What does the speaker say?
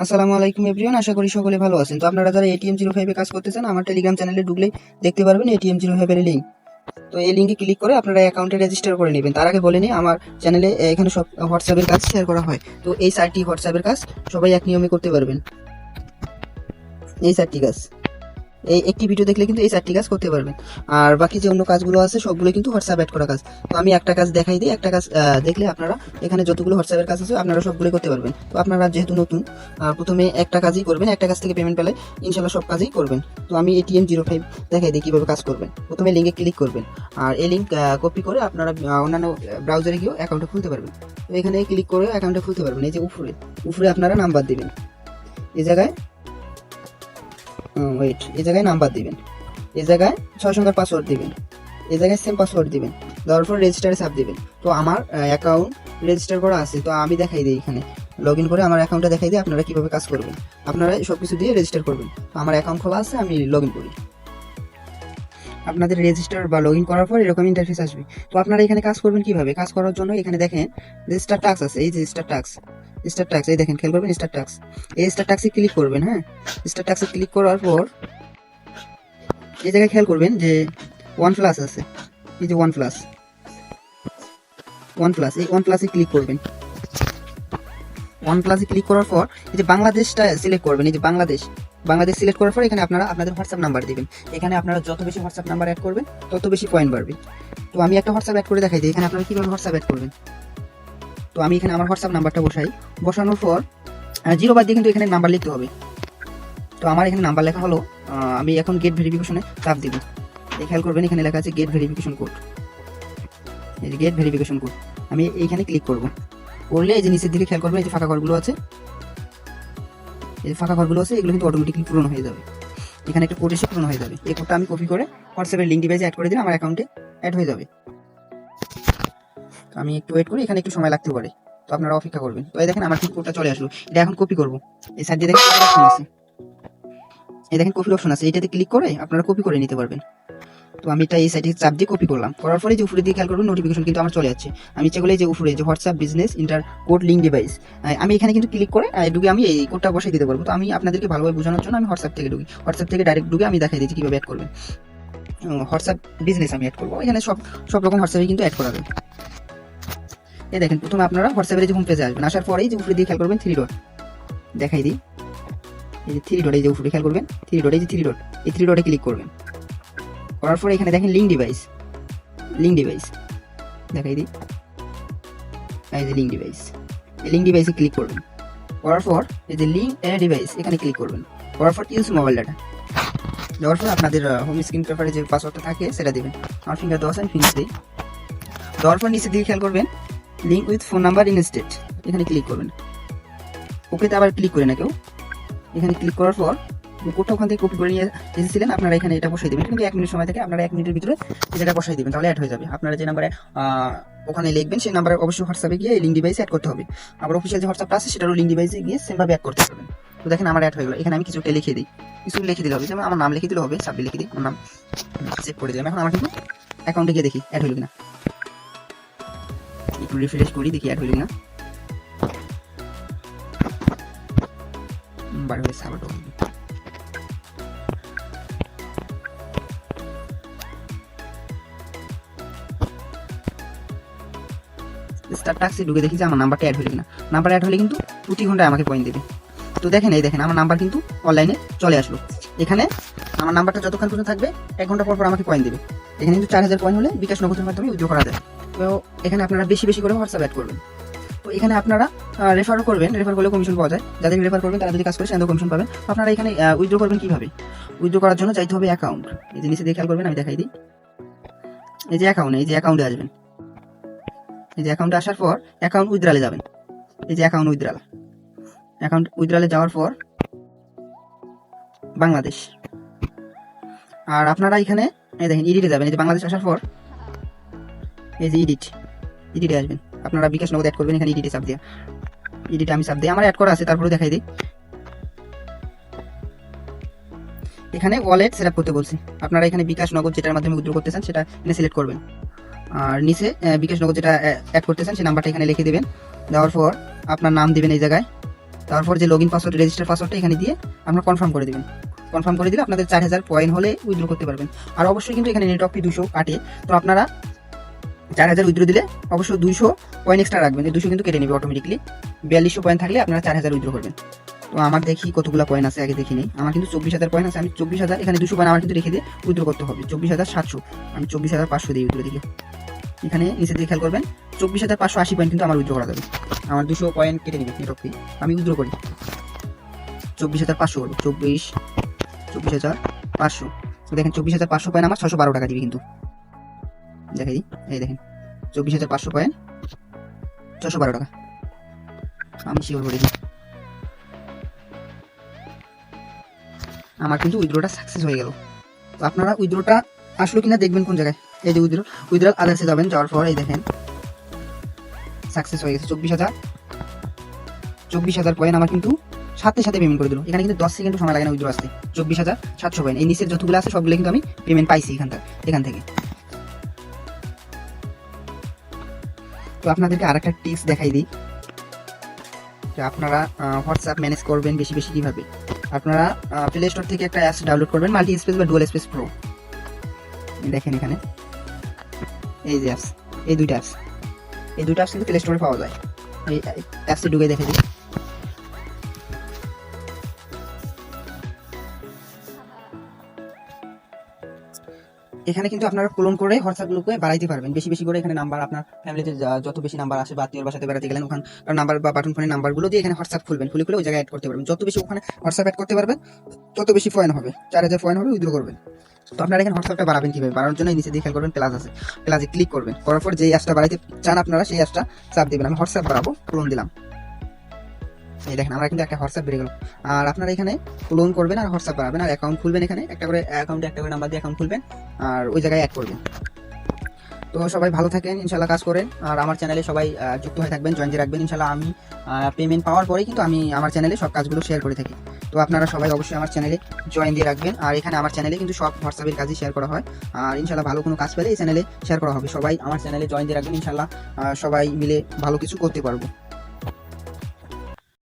আসসালামু আলাইকুম এভরিওয়ান, আশা করি সকলে ভালো আছেন। তো আপনারা যারা ATM05 এ কাজ করতে চান, আমার টেলিগ্রাম চ্যানেলে ঢুকলেই দেখতে পারবেন ATM05 এর লিঙ্ক। তো এই লিঙ্কে ক্লিক করে আপনারা অ্যাকাউন্টে রেজিস্টার করে নেবেন। তার আগে বলে নিই, আমার চ্যানেলে এখানে সব হোয়াটসঅ্যাপের কাজ শেয়ার করা হয়। তো এই 4টি হোয়াটসঅ্যাপের কাজ সবাই এক নিয়মে করতে পারবেন। এই 4টি কাজ, এই একটি ভিডিও দেখলে কিন্তু এই 4টি কাজ করতে পারবেন। আর বাকি যে অন্য কাজগুলো আছে সবগুলো কিন্তু হোয়াটসঅ্যাপ অ্যাড করা কাজ। তো আমি একটা কাজ দেখাই দিই, একটা কাজ দেখলে আপনারা এখানে যতগুলো হোয়াটসঅ্যাপের কাজ আছে আপনারা সবগুলো করতে পারবেন। তো আপনারা যেহেতু নতুন, প্রথমে একটা কাজই করবেন, একটা কাজ থেকে পেমেন্ট পেলে ইনশাল্লাহ সব কাজই করবেন। তো আমি ATM05 দেখাই দিই কীভাবে কাজ করবেন। প্রথমে লিঙ্কে ক্লিক করবেন, আর এই লিঙ্ক কপি করে আপনারা অন্যান্য ব্রাউজারে গিয়েও অ্যাকাউন্টে খুলতে পারবেন। তো এখানে ক্লিক করে অ্যাকাউন্টে খুলতে পারবেন। এই যে উপরে উপরে আপনারা নাম্বার দিবেন, এই জায়গায় এই জায়গায় নাম্বার দিবেন, এই জায়গায় 6 সংখ্যার পাসওয়ার্ড দিবেন, এই জায়গায় সেম পাসওয়ার্ড দিবেন, দেওয়ার পর রেজিস্টারে চাপ দিবেন। তো আমার অ্যাকাউন্ট রেজিস্টার করা আছে, তো আমি দেখাই দিই এখানে লগ ইন করে আমার অ্যাকাউন্টটা দেখাই দিই আপনারা কীভাবে কাজ করবেন। আপনারা সব কিছু দিয়ে রেজিস্টার করবেন। তো আমার অ্যাকাউন্ট খোলা আছে, আমি লগ ইন করি। আপনাদের রেজিস্টার বা লগ ইন করার পর এরকম ইন্টারফেস আসবে। তো আপনারা এখানে কাজ করবেন কিভাবে? কাজ করার জন্য এখানে দেখেন যে স্টার টাস্ক আছে, এই যে স্টার টাস্ক এই দেখেন, খেয়াল করবেন স্টার টাস্ক। এই স্টার টাস্কে ক্লিক করবেন। হ্যাঁ, স্টার টাস্কে ক্লিক করার পর এই জায়গায় খেয়াল করবেন যে ওয়ান প্লাস আছে, এই যে ওয়ান প্লাস এই ওয়ান প্লাসে ক্লিক করবেন। ওয়ান প্লাসে ক্লিক করার পর এই যে বাংলাদেশটা সিলেক্ট করবেন। এই যে বাংলাদেশ সিলেক্ট করার পর এখানে আপনারা আপনাদের হোয়াটসঅ্যাপ নাম্বার দিবেন। এখানে আপনারা যত বেশি হোয়াটসঅ্যাপ নাম্বার অ্যাড করবেন তত বেশি পয়েন্ট বাড়বে। তো আমি একটা হোয়াটসঅ্যাপ অ্যাড করে দেখাই দিই এখানে আপনারা কীভাবে হোয়াটসঅ্যাপ অ্যাড করবেন। তো আমি এখানে আমার হোয়াটসঅ্যাপ নাম্বারটা বসানোর পর 0 বাদ দিয়ে কিন্তু এখানে নাম্বার লিখতে হবে। তো আমার এখানে নাম্বার লেখা হলো, আমি এখন গেট ভেরিফিকেশনে চাপ দিব। খেয়াল করবেন এখানে লেখা আছে গেট ভেরিফিকেশন কোড। এই যে গেট ভেরিফিকেশন কোড, আমি এইখানে ক্লিক করব। করলে এই যে নিচের দিকে খেয়াল করবেন, এই যে ফাঁকা ঘরগুলো আছে, এগুলো কিন্তু অটোমেটিকলি পূরণ হয়ে যাবে। এখানে একটা কোড এসে পূরণ হয়ে যাবে। এই কোডটা আমি কপি করে হোয়াটসঅ্যাপের লিঙ্ক ডিভাইসে অ্যাড করে দিলে আমার অ্যাকাউন্টে অ্যাড হয়ে যাবে। তো আমি একটু ওয়েট করি, এখানে একটু সময় লাগতে পারে, তো আপনারা অপেক্ষা করবেন। তো এই দেখেন আমার কিন্তু কোডটা চলে আসলো। এটা এখন কপি করব। এই সাইড দিয়ে দেখেন অপশন আছে, এই দেখেন কপির অপশন আছে, এইটাতে ক্লিক করে আপনারা কপি করে নিতে পারবেন। তো আমি এটা এই সাইডে চাপ দিয়ে কপি করলাম। করার পরে যে উপরে দিয়ে খেয়াল করবেন নোটিফিকেশন কিন্তু আমার চলে যাচ্ছে। আমি ইচ্ছা করলে যে উপরে যে WhatsApp business inter code link device, আমি এখানে কিন্তু ক্লিক করে ঢুকে আমি এই কোডটা বসাই দিতে পারবো। তো আমি আপনাদেরকে ভালোভাবে বোঝানোর জন্য আমি হোয়াটসঅ্যাপ থেকে ঢুকি, হোয়াটসঅ্যাপ থেকে ডাইরেক্ট ঢুকে আমি দেখাই দিচ্ছি কীভাবে অ্যাড করবেন। হোয়াটসঅ্যাপ বিজনেস আমি অ্যাড করবো, এখানে সব রকম হোয়াটসঅ্যাপে কিন্তু অ্যাড করা যাবে। এই দেখেন প্রথমে আপনারা হোয়াটসঅ্যাপের যে হোম পেজে আসবেন, আসার পরেই যে উপরে দিয়ে খেয়াল করবেন 3 ডট দেখাই দিই, এই যে 3 ডট, এই যে উপরে খেয়াল করবেন 3 ডট, এই যে 3 ডট, এই 3 ডটে ক্লিক করবেন। করার পরে এখানে দেখেন লিঙ্ক ডিভাইস দেখাই দিই, এই যে লিঙ্ক ডিভাইস, এই লিঙ্ক ডিভাইসে ক্লিক করবেন। করার পর এই যে লিঙ্ক ডিভাইস এখানে ক্লিক করবেন। করার পর ইউজ মোবাইল ডাটা দেওয়ার পর আপনাদের হোম স্ক্রিন পেপারে যে পাসওয়ার্ডটা থাকে সেটা দিবেন। আমার ফিঙ্গার দেওয়া আছে, আমি ফিঙ্গার দিই। দেওয়ার পর নিচে দিয়ে খেয়াল করবেন link with phone number in state, এখানে ক্লিক করবেন। ওকেতে আবার ক্লিক করে না কেউ, এখানে ক্লিক করার পর কোডটা ওখান থেকে কপি করে নিয়ে এসেছিলেন, আপনারা এখানে এটা বসাই দেবেন। কিন্তু 1 মিনিট সময় থেকে আপনারা 1 মিনিটের ভিতরে এটা বসাই দেবেন, তাহলে অ্যাড হয়ে যাবে। আপনারা যে নাম্বারে ওখানে লিখবেন সেই নাম্বারে অবশ্যই হোয়াটসঅ্যাপে গিয়ে লিঙ্ক ডিভাইসে অ্যাড করতে হবে। আবার অফিসিয়াল যে হোয়াটসঅ্যাপটা আছে সেটারও লিঙ্ক ডিভাইসে গিয়ে সেমভাবে অ্যাড করতে পারবেন। তো দেখেন আমার অ্যাড হয়ে গেল। এখানে আমি কিছুটা লিখে দিই, কিছু লিখে দিলে হবে, যেমন আমার নাম লিখে দিলে হবে, সাবমিট লিখে দিই, আমার নাম চেক করে দিলাম। এখন আমার কিন্তু অ্যাকাউন্টে গিয়ে দেখি অ্যাড হইল কিনা, একটু রিফ্রেশ করি দেখি অ্যাড হইল কিনা। বার হয়ে সাবমিট হবে। স্টার টাস্কে ঢুকে দেখি যে আমার নাম্বারটা অ্যাড হলো কিনা। নাম্বার অ্যাড হলে কিন্তু প্রতি ঘন্টায় আমাকে পয়েন্ট দেবে। তো দেখেন এই দেখেন আমার নাম্বার কিন্তু অনলাইনে চলে আসলো। এখানে আমার নাম্বারটা যতক্ষণ পর্যন্ত থাকবে 1 ঘন্টা পর আমাকে পয়েন্ট দেবে। এখানে কিন্তু 4000 পয়েন্ট হলে বিকাশ নগদের মাধ্যমে উইথড্র করা যায়। তো এখানে আপনারা বেশি বেশি করে হোয়াটসঅ্যাপ অ্যাড করবেন। তো এখানে আপনারা রেফারও করবেন, রেফার করলে কমিশন পাওয়া যায়। যাদের রেফার করবেন তারা যদি কাজ করে সেখানেও কমিশন পাবেন। আপনারা এখানে উইথড্র করবেন কিভাবে? উইথড্র করার জন্য চাইতে হবে অ্যাকাউন্ট। এই যে নিচে দিয়ে খেয়াল করবেন, আমি দেখাই দিই, এই যে অ্যাকাউন্টে আসবেন। এই যে অ্যাকাউন্টে আসার পর অ্যাকাউন্ট উইথড্রলে যাবেন। এই যে অ্যাকাউন্ট উইথড্রলে যাওয়ার পর বাংলাদেশ, আর আপনারা এখানে এই দেখেন এডিটে যাবেন। এই যে বাংলাদেশ আসার পর এই যে এডিটে আসবেন। আপনারা বিকাশ নগদ অ্যাড করবেন, এখানে এডিটে চাপ দিয়ে, এডিটে আমি চাপ দিই, আমার অ্যাড করা আছে, তারপরে দেখাই দিই। এখানে ওয়ালেট সেট আপ করতে বলছি, আপনারা এখানে বিকাশ নগদ যেটার মাধ্যমে উইথড্র করতে চান সেটা এখানে সিলেক্ট করবেন। আর নিচে বিকাশ নগদ যেটা অ্যাড করতে চান সেই নাম্বারটা এখানে লিখে দেবেন। দেওয়ার পর আপনার নাম দিবেন, এই জায়গায় তারপর যে লগইন পাসওয়ার্ড রেজিস্টার পাসওয়ার্ডটা এখানে দিয়ে আপনারা কনফার্ম করে দিবেন। কনফার্ম করে দিলে আপনাদের 4000 পয়েন্ট হলে উইথড্র করতে পারবেন। আর অবশ্যই কিন্তু এখানে নেটওয়ার্ক ফি 200 কাটে, তো আপনারা 4000 উইথড্র দিলে অবশ্যই 200 পয়েন্ট এক্সট্রা রাখবেন, এই 200 কিন্তু কেটে নেবে অটোমেটিকলি। 4200 পয়েন্ট থাকলে আপনারা 4000 উইথড্র করবেন। তো আমার দেখি কতগুলো পয়েন্ট আছে আগে দেখি নেই। আমার কিন্তু 24000 পয়েন্ট আছে, আমি 24000 এখানে 200 পয়েন্ট আমার কিন্তু রেখে দিয়ে উইথড্র করতে হবে। 24700 আমি 24500 দিয়ে উইথড্র দিকে এখানে নিচে দিয়ে খেয়াল করবেন 24580 পয়েন্ট কিন্তু আমার উইথড্র করা যাবে। আমার 200 পয়েন্ট কেটে নেবে নেটওয়ার্ক ফি, আমি উইথড্র করি 24500 করবো। 24500 তো দেখেন 24500 পয়েন্ট আমার 612 টাকা দিবে কিন্তু। দেখাই দিই, এই দেখেন 24500 পয়েন্ট 612 টাকা আমি শিওর করে দিই। আমার কিন্তু উইথড্রটা সাকসেস হয়ে গেল। তো আপনারা উইথড্রটা আসলো কিনা দেখবেন কোন জায়গায়, এই যে উইথড্র আদার্সে যাবেন, যাওয়ার পর এই দেখেন সাকসেস হয়ে গেছে। 24000 পয়েন্ট আমার কিন্তু সাথে সাথে পেমেন্ট করে দিল। এখানে কিন্তু 10 সেকেন্ড সময় লাগে না উইথড্র আসতে। 24700 পয়েন্ট, এই নিচের যতগুলো আছে সবগুলো কিন্তু আমি পেমেন্ট পাইছি এখান থেকে। তো আপনাদেরকে আরেকটা টিপস দেখাই দিই যে আপনারা হোয়াটসঅ্যাপ ম্যানেজ করবেন বেশি বেশি কিভাবে। আপনারা প্লে স্টোর থেকে একটা অ্যাপস ডাউনলোড করবেন, মাল্টি স্পেস বা ডুয়াল স্পেস প্রো। দেখেন এখানে এই যে অ্যাপস, এই দুইটা অ্যাপস কিন্তু প্লে স্টোরে পাওয়া যায়। এই অ্যাপসে ঢুকে দেখে দিই। এখানে কিন্তু আপনারা ক্লোন করে হোয়াটসঅ্যাপ গ্রুপে বাড়াইতে পারবেন বেশি বেশি করে। এখানে নাম্বার আপনার ফ্যামিলিতে যত বেশি নাম্বার আসে বা আত্মীয়র বাসাতে বেড়াতে গেলেন ওখানে নাম্বার বা বাটন ফোনের নাম্বারগুলো দিয়ে এখানে হোয়াটসঅ্যাপ খুলে ওই জায়গায় অ্যাড করতে পারবেন। যত বেশি ওখানে হোয়াটসঅ্যাপ অ্যাড করতে পারবেন তত বেশি পয়েন্ট হবে, 4000 পয়েন্ট হবে, উইথড্র করবেন। তো আপনারা এখানে হোয়াটসঅ্যাপটা বাড়াবেন কিভাবে, বাড়ানোর জন্য নিচে দিয়ে খেয়াল করবেন প্লাস আছে, প্লাসে ক্লিক করবেন, করার পর যে অ্যাপসটা বাড়াইতে চান আপনারা সেই অ্যাপসটা চাপ দিবেন। আমি হোয়াটসঅ্যাপ বাড়াবো, ক্লোন দিলাম। এই দেখেন আমরা কিন্তু একটা হোয়াটসঅ্যাপ বেড়ে গেল। আর আপনারা এখানে ক্লোন করবেন আর হোয়াটসঅ্যাপ বাড়াবেন আর অ্যাকাউন্ট খুলবেন। এখানে একটা করে নাম্বার দিয়ে অ্যাকাউন্ট খুলবেন আর ওই জায়গায় অ্যাড করবেন। তো সবাই ভালো থাকেন, ইনশাল্লাহ কাজ করেন। আর আমার চ্যানেলে সবাই যুক্ত হয়ে থাকবেন, জয়েন দিয়ে রাখবেন। ইনশাল্লাহ আমি পেমেন্ট পাওয়ার পরেই কিন্তু আমি আমার চ্যানেলে সব কাজগুলো শেয়ার করে থাকি। তো আপনারা সবাই অবশ্যই আমার চ্যানেলে জয়েন দিয়ে রাখবেন। আর এখানে আমার চ্যানেলে কিন্তু সব হোয়াটসঅ্যাপের কাজই শেয়ার করা হয়। আর ইনশাল্লাহ ভালো কোনো কাজ পেলে এই চ্যানেলে শেয়ার করা হবে। সবাই আমার চ্যানেলে জয়েন দিয়ে রাখবেন, ইনশাল্লাহ সবাই মিলে ভালো কিছু করতে পারবো।